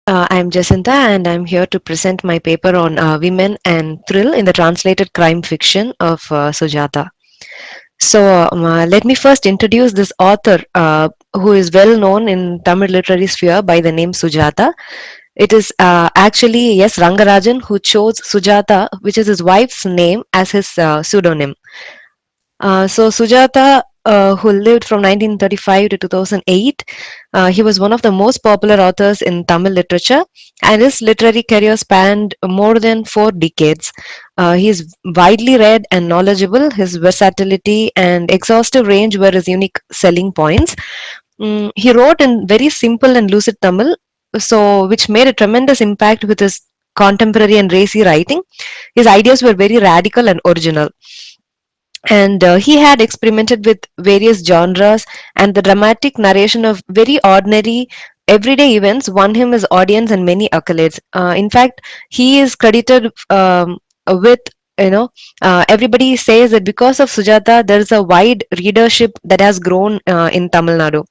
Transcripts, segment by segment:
I'm Jesintha, and I'm here to present my paper on women and thrill in the translated crime fiction of Sujatha. Let me first introduce this author who is well known in Tamil literary sphere by the name Sujatha. It is actually, yes, Rangarajan who chose Sujatha, which is his wife's name, as his pseudonym. Sujatha, who lived from 1935 to 2008, he was one of the most popular authors in Tamil literature, and his literary career spanned more than 4 decades. He is widely read and knowledgeable. His versatility and exhaustive range were his unique selling points. He wrote in very simple and lucid Tamil, which made a tremendous impact with his contemporary and racy writing. His ideas were very radical and original, and he had experimented with various genres, and the dramatic narration of very ordinary everyday events won him his audience and many accolades. In fact, he is credited with, you know everybody says that because of Sujata there is a wide readership that has grown in Tamil Nadu,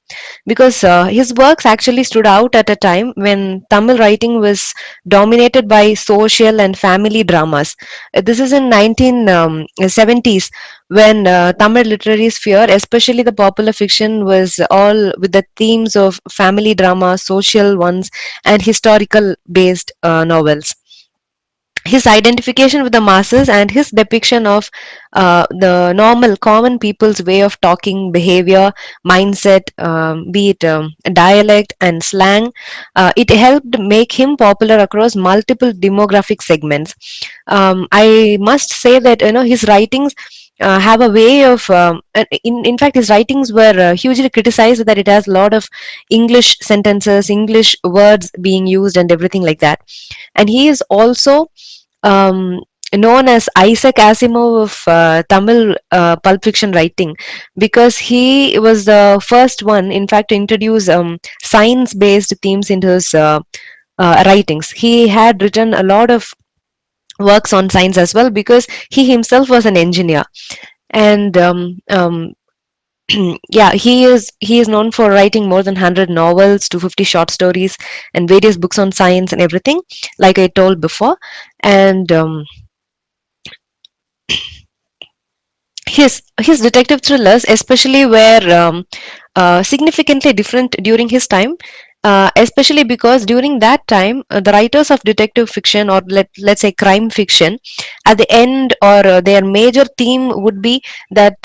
because his works actually stood out at a time when Tamil writing was dominated by social and family dramas. This is in 1970s, when Tamil literary sphere, especially the popular fiction, was all with the themes of family drama, social ones, and historical based novels. His identification with the masses and his depiction of the normal common people's way of talking, behavior, mindset, be it dialect and slang, it helped make him popular across multiple demographic segments. I must say that his writings have a way of in fact his writings were hugely criticized, that it has a lot of English sentences, English words being used and everything like that. And he is also um, known as Isaac Asimov of Tamil pulp fiction writing, because he was the first one, in fact, to introduce science-based themes into his writings. He had written a lot of works on science as well, because he himself was an engineer. And yeah, he is known for writing more than 100 novels, 250 short stories, and various books on science and everything, like I told before. And his detective thrillers especially were significantly different during his time, especially because during that time the writers of detective fiction, or let's say crime fiction, at the end, or their major theme would be that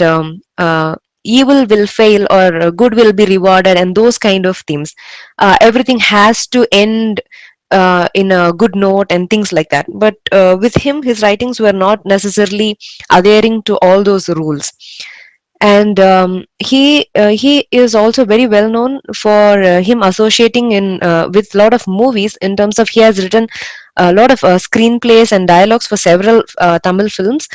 evil will fail, or good will be rewarded, and those kind of themes. Everything has to end in a good note and things like that. But with him, his writings were not necessarily adhering to all those rules. And he is also very well known for him associating in with lot of movies, in terms of he has written a lot of screenplays and dialogues for several Tamil films.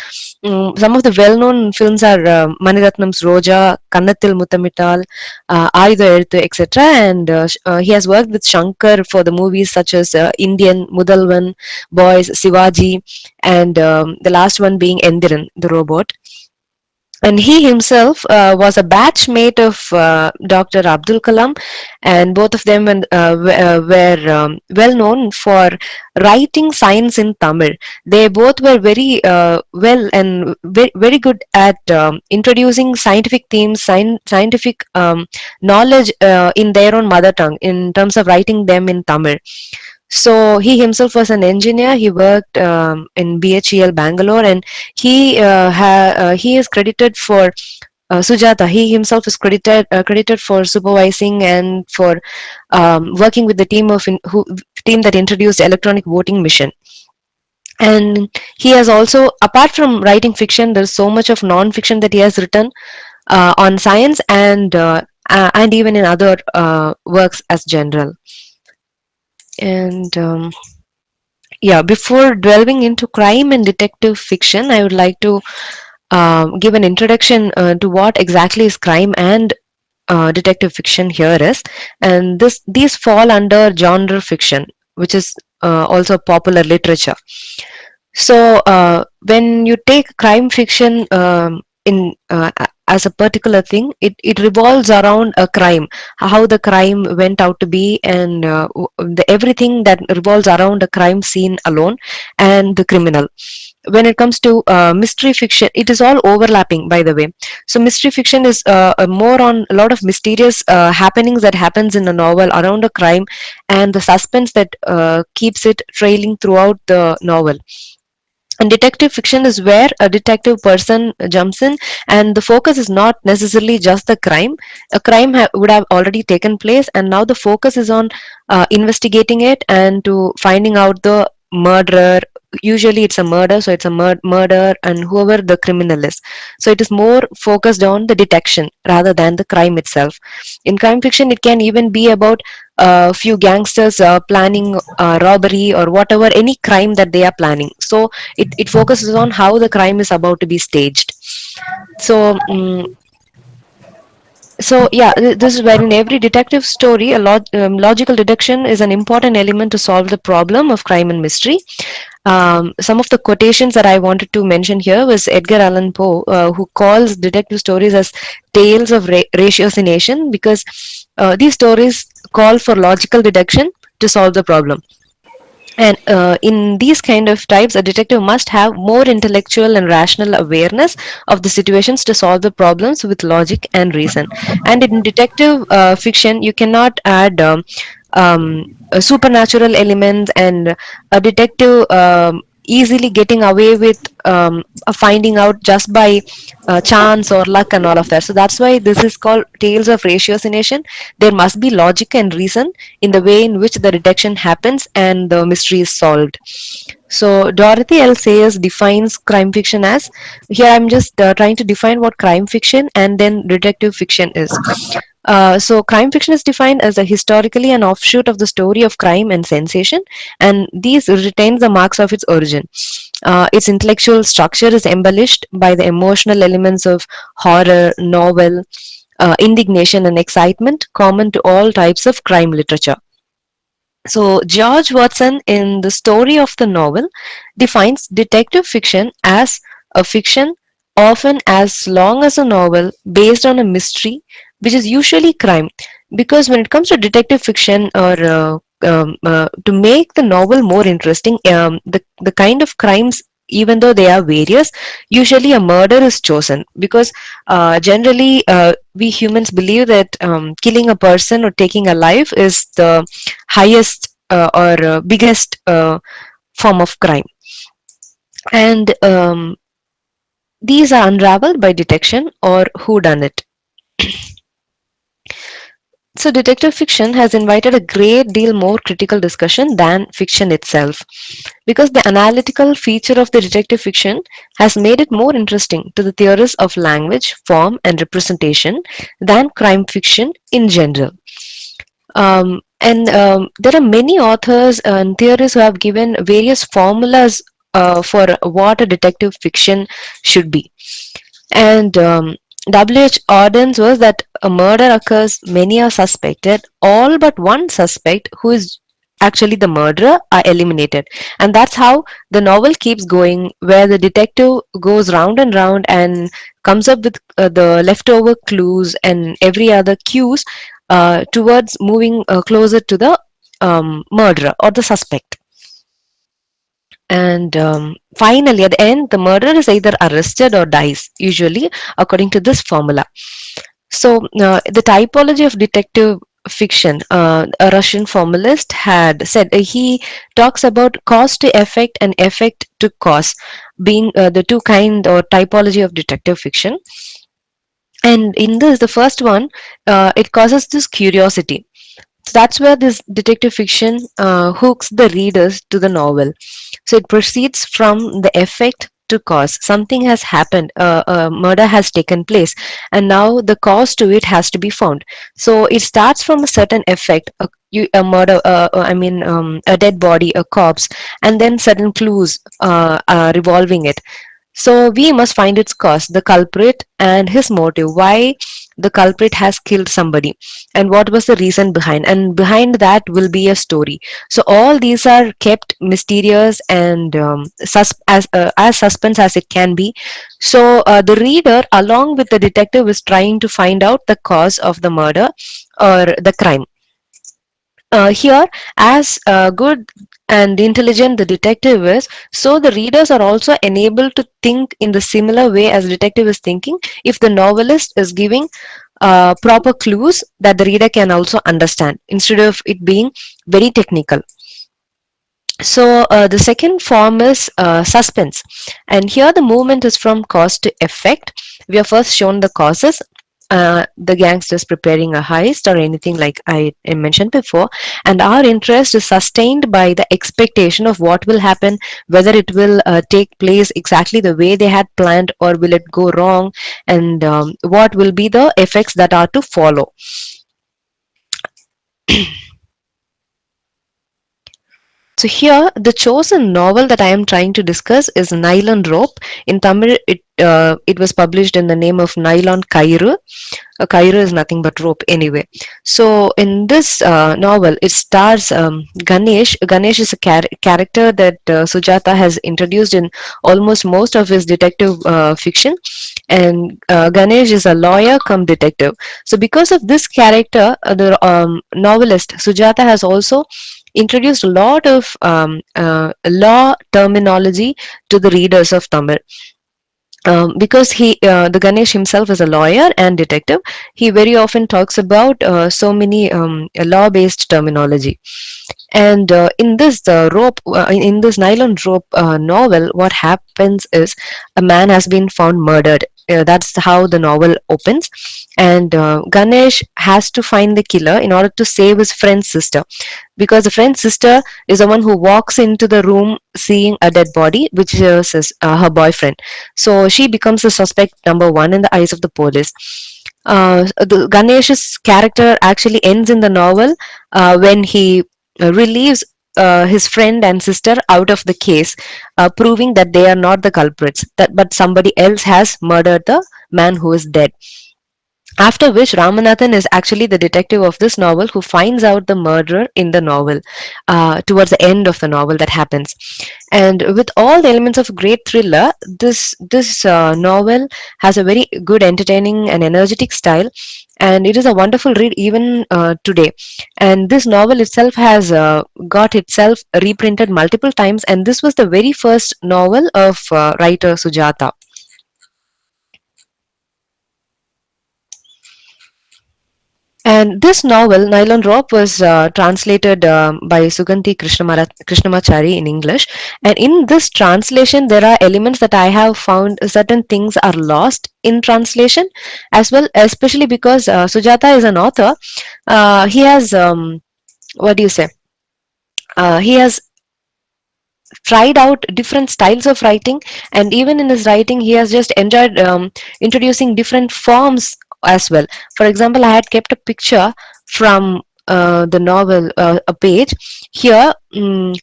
Some of the well-known films are Maniratnam's Roja, Kannathil Muthamittal, Ayudha Eluthu, etc. And he has worked with Shankar for the movies such as Indian, Mudalvan, Boys, Sivaji, and the last one being Endiran, the robot. And he himself was a batchmate of Dr. Abdul Kalam, and both of them were well known for writing science in Tamil. They both were very well and very good at introducing scientific themes, scientific knowledge in their own mother tongue, in terms of writing them in Tamil. So he himself was an engineer. He worked in BHEL Bangalore, and he is credited for Sujata. He himself is credited for supervising and for working with the team that introduced electronic voting machine. And he has also, apart from writing fiction, there's so much of non-fiction that he has written on science, and even in other works as general. And yeah, before delving into crime and detective fiction, I would like to give an introduction to what exactly is crime and detective fiction here is. And these fall under genre fiction, which is also popular literature. So when you take crime fiction in as a particular thing. It revolves around a crime, how the crime went out to be, and everything that revolves around a crime scene alone and the criminal. When it comes to mystery fiction, it is all overlapping, by the way. So mystery fiction is more on a lot of mysterious happenings that happens in a novel around a crime, and the suspense that keeps it trailing throughout the novel. And detective fiction is where a detective person jumps in, and the focus is not necessarily just the crime. A crime would have already taken place, and now the focus is on investigating it and to finding out the murderer. Usually it's a murder, so it's a murder and whoever the criminal is. So it is more focused on the detection rather than the crime itself. In crime fiction, it can even be about a few gangsters planning robbery or whatever, any crime that they are planning. So it focuses on how the crime is about to be staged. So yeah, this is where in every detective story, a logical deduction is an important element to solve the problem of crime and mystery. Some of the quotations that I wanted to mention here was Edgar Allan Poe, who calls detective stories as tales of ratiocination, because these stories call for logical deduction to solve the problem. And in these kind of types, a detective must have more intellectual and rational awareness of the situations to solve the problems with logic and reason. And in detective fiction, you cannot add supernatural elements and a detective easily getting away with finding out just by chance or luck and all of that. So that's why this is called tales of ratiocination. There must be logic and reason in the way in which the detection happens and the mystery is solved. So Dorothy L. Sayers defines crime fiction as, here I'm just trying to define what crime fiction and then detective fiction is. So crime fiction is defined as a historically an offshoot of the story of crime and sensation, and these retains the marks of its origin. Its intellectual structure is embellished by the emotional elements of horror, novel, indignation, and excitement common to all types of crime literature. So, George Watson, in The Story of the Novel, defines detective fiction as a fiction often as long as a novel based on a mystery, which is usually crime. Because when it comes to detective fiction, or to make the novel more interesting, the kind of crimes, even though they are various, usually a murder is chosen, because generally we humans believe that killing a person or taking a life is the highest or biggest form of crime. And these are unraveled by detection or whodunit. So, detective fiction has invited a great deal more critical discussion than fiction itself, because the analytical feature of the detective fiction has made it more interesting to the theorists of language, form, and representation than crime fiction in general. And there are many authors and theorists who have given various formulas for what a detective fiction should be. And W.H. Auden was that a murder occurs, many are suspected, all but one suspect, who is actually the murderer, are eliminated. And that's how the novel keeps going, where the detective goes round and round and comes up with the leftover clues and every other cues towards moving closer to the murderer or the suspect. And finally, at the end, the murderer is either arrested or dies, usually according to this formula. So, the typology of detective fiction, a Russian formalist had said, he talks about cause to effect and effect to cause being the two kind or typology of detective fiction. And in this, the first one, it causes this curiosity. So that's where this detective fiction hooks the readers to the novel. So it proceeds from the effect to cause. Something has happened, a murder has taken place, and now the cause to it has to be found. So it starts from a certain effect, a murder, a dead body, a corpse, and then certain clues revolving it. So we must find its cause, the culprit and his motive, why the culprit has killed somebody, and what was the reason behind. And behind that will be a story. So all these are kept mysterious and as suspense as it can be. So the reader, along with the detective, is trying to find out the cause of the murder or the crime. Here, as good and intelligent the detective is, so the readers are also enabled to think in the similar way as detective is thinking, if the novelist is giving proper clues that the reader can also understand instead of it being very technical. So the second form is suspense, and here the movement is from cause to effect. We are first shown the causes, the gangsters preparing a heist or anything like I mentioned before, and our interest is sustained by the expectation of what will happen, whether it will take place exactly the way they had planned or will it go wrong, and what will be the effects that are to follow. So here, the chosen novel that I am trying to discuss is Nylon Rope. In Tamil, it was published in the name of Nylon Kairu. A Kairu is nothing but rope anyway. So in this novel, it stars Ganesh. Ganesh is a character that Sujatha has introduced in almost most of his detective fiction, and Ganesh is a lawyer come detective. So because of this character, the novelist Sujatha has also introduced a lot of law terminology to the readers of Tamil. Because the Ganesh himself is a lawyer and detective, he very often talks about so many law-based terminology. And in this in this nylon rope novel, what happens is a man has been found murdered. That's how the novel opens, and Ganesh has to find the killer in order to save his friend's sister, because the friend's sister is the one who walks into the room seeing a dead body, which is her boyfriend. So she becomes the suspect number one in the eyes of the police. The Ganesh's character actually ends in the novel when he relieves his friend and sister out of the case, proving that they are not the culprits, that but somebody else has murdered the man who is dead. After which, Ramanathan is actually the detective of this novel who finds out the murderer in the novel, towards the end of the novel that happens. And with all the elements of great thriller, this novel has a very good, entertaining, and energetic style, and it is a wonderful read even today. And this novel itself has got itself reprinted multiple times, and this was the very first novel of writer Sujatha. And this novel, Nylon Rope, was translated by Suganti Krishnamachari in English. And in this translation, there are elements that I have found certain things are lost in translation as well, especially because Sujata is an author. He has, what do you say? He has tried out different styles of writing, and even in his writing he has just enjoyed introducing different forms as well. For example, I had kept a picture from the novel, a page here. On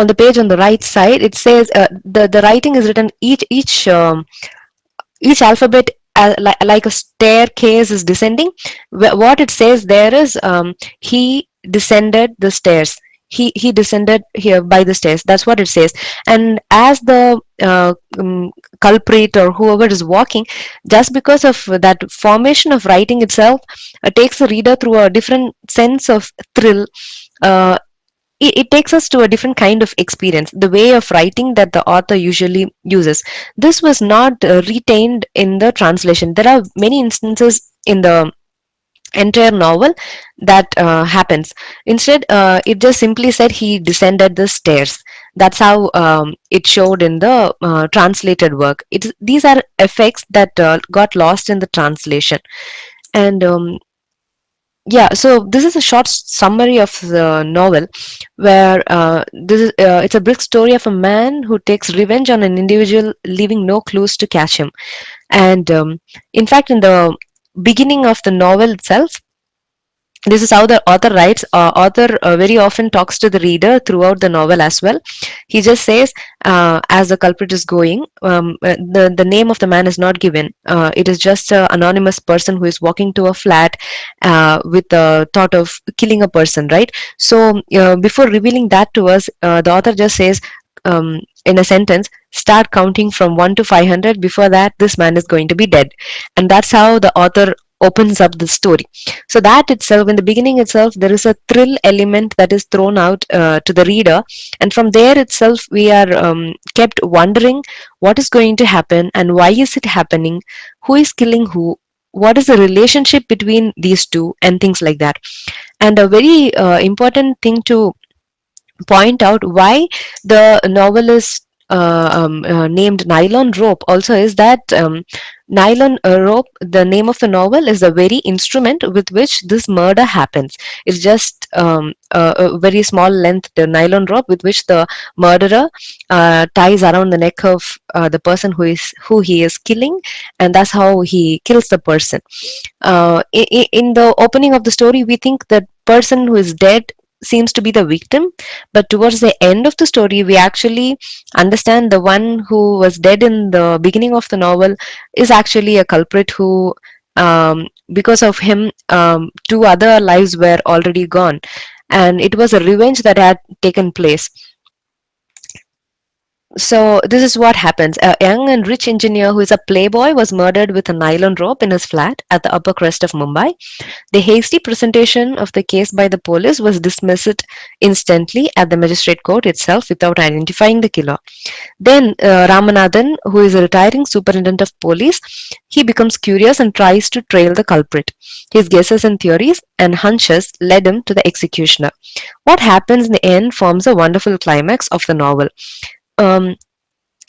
the page on the right side, it says the writing is written, each alphabet like a staircase is descending. What it says there is, he descended the stairs, he descended here by the stairs, that's what it says. And as the culprit or whoever is walking, just because of that formation of writing itself, takes the reader through a different sense of thrill. uh, it takes us to a different kind of experience, the way of writing that the author usually uses. This was not retained in the translation. There are many instances in the entire novel that happens. Instead, it just simply said he descended the stairs. That's how it showed in the translated work. These are effects that got lost in the translation. And yeah, so this is a short summary of the novel, where it's a brief story of a man who takes revenge on an individual, leaving no clues to catch him. And in fact, in the beginning of the novel itself, This is how the author writes. Author very often talks to the reader throughout the novel as well. He just says, as the culprit is going, the name of the man is not given. It is just an anonymous person who is walking to a flat with the thought of killing a person, right? So before revealing that to us, the author just says, in a sentence, start counting from 1 to 500. Before that, this man is going to be dead. And that's how the author opens up the story. So that itself, in the beginning itself, there is a thrill element that is thrown out to the reader, and from there itself we are kept wondering what is going to happen and why is it happening, who is killing who, what is the relationship between these two, and things like that. And a very important thing to point out why the novel is named Nylon Rope also is that nylon rope, the name of the novel, is the very instrument with which this murder happens. It's just a very small length the nylon rope with which the murderer ties around the neck of the person who he is killing, and that's how he kills the person. In the opening of the story, we think that person who is dead seems to be the victim, but towards the end of the story we actually understand the one who was dead in the beginning of the novel is actually a culprit who, because of him, two other lives were already gone, and it was a revenge that had taken place. So this is what happens. A young and rich engineer who is a playboy was murdered with a nylon rope in his flat at the upper crest of Mumbai. The hasty presentation of the case by the police was dismissed instantly at the magistrate court itself without identifying the killer. Then Ramanathan, who is a retiring superintendent of police, he becomes curious and tries to trail the culprit. His guesses and theories and hunches led him to the executioner. What happens in the end forms a wonderful climax of the novel. Um,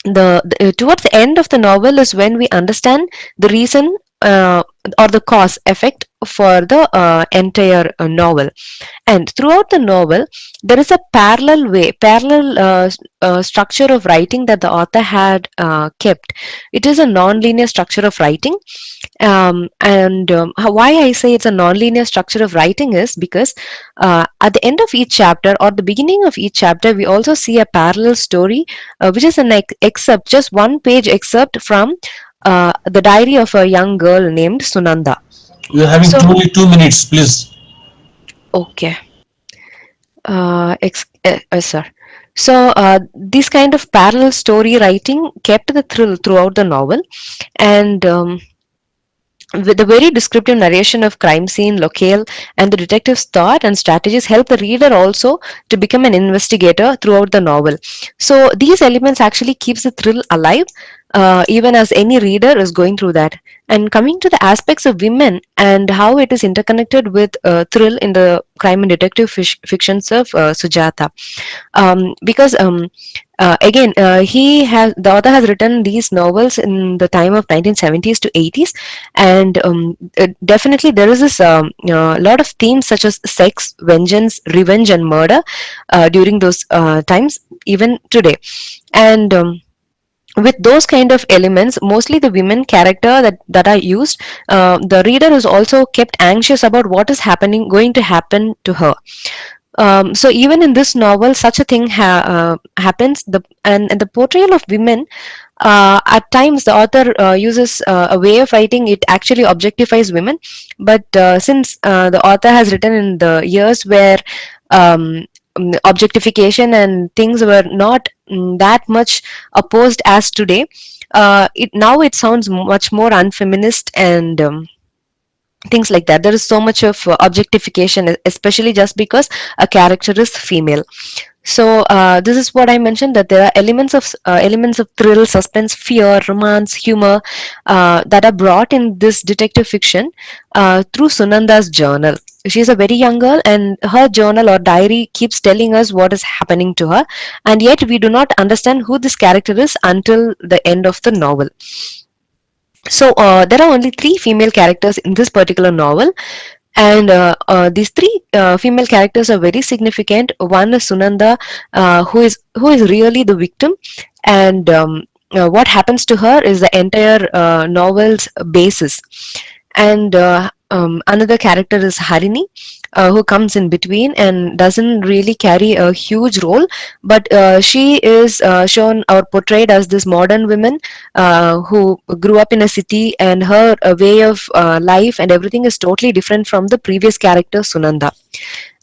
Towards the end of the novel is when we understand the reason or the cause effect for the entire novel. And throughout the novel there is a parallel structure of writing that the author had kept. It is a non-linear structure of writing. Why I say it's a non-linear structure of writing is because at the end of each chapter or the beginning of each chapter we also see a parallel story, which is an excerpt, just one page excerpt from the diary of a young girl named Sunanda. You are having So, only 2 minutes, please. okay, sir. So, this kind of parallel story writing kept the thrill throughout the novel, and with the very descriptive narration of crime scene, locale, and the detective's thought and strategies help the reader also to become an investigator throughout the novel. So these elements actually keeps the thrill alive, even as any reader is going through that. And coming to the aspects of women and how it is interconnected with thrill in the crime and detective fictions of Sujatha, because again, the author has written these novels in the time of 1970s to 80s, and definitely there is this lot of themes such as sex, vengeance, revenge, and murder during those times, even today. And with those kind of elements, mostly the women character that are used, the reader is also kept anxious about what is going to happen to her. So even in this novel, such a thing happens. And the portrayal of women, at times the author uses a way of writing. It actually objectifies women, but since the author has written in the years where objectification and things were not that much opposed as today, it sounds much more unfeminist and things like that. There is so much of objectification, especially just because a character is female. So this is what I mentioned, that there are elements of thrill, suspense, fear, romance, humor that are brought in this detective fiction through Sunanda's journal. She's a very young girl, and her journal or diary keeps telling us what is happening to her, and yet we do not understand who this character is until the end of the novel. So there are only three female characters in this particular novel, and these three female characters are very significant. One is Sunanda, who is really the victim, and what happens to her is the entire novel's basis. And Another character is Harini, who comes in between and doesn't really carry a huge role, but she is shown or portrayed as this modern woman who grew up in a city, and her way of life and everything is totally different from the previous character Sunanda.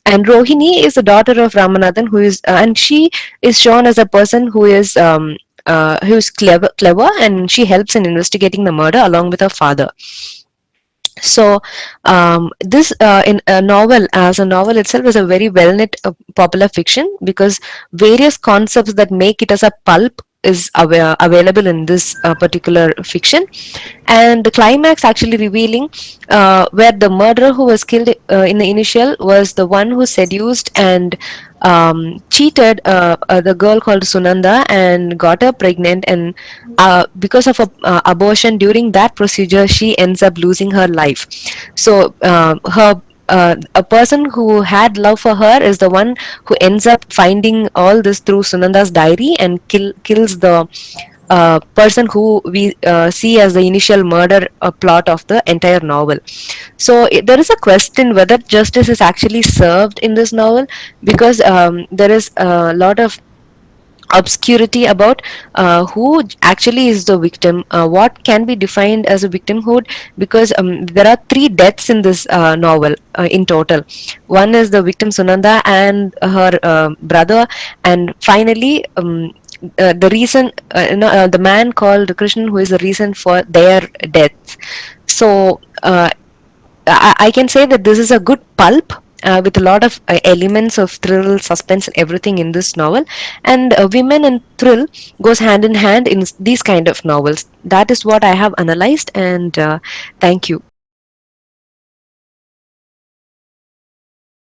And Rohini is the daughter of Ramanathan, who is, and she is shown as a person who is clever, and she helps in investigating the murder along with her father. So this in a novel, as a novel itself, is a very well knit popular fiction, because various concepts that make it as a pulp is available in this particular fiction, and the climax actually revealing where the murderer who was killed in the initial was the one who seduced and cheated the girl called Sunanda and got her pregnant, and because of a abortion during that procedure she ends up losing her life. So her a person who had love for her is the one who ends up finding all this through Sunanda's diary and kills the person who we see as the initial murder plot of the entire novel. So there is a question whether justice is actually served in this novel, because there is a lot of obscurity about who actually is the victim, what can be defined as a victimhood, because there are three deaths in this novel in total. One is the victim Sunanda and her brother, and finally the reason no, the man called Krishnan, who is the reason for their deaths. So I can say that this is a good pulp with a lot of elements of thrill, suspense, and everything in this novel. And women and thrill goes hand in hand in these kind of novels. That is what I have analyzed, and thank you.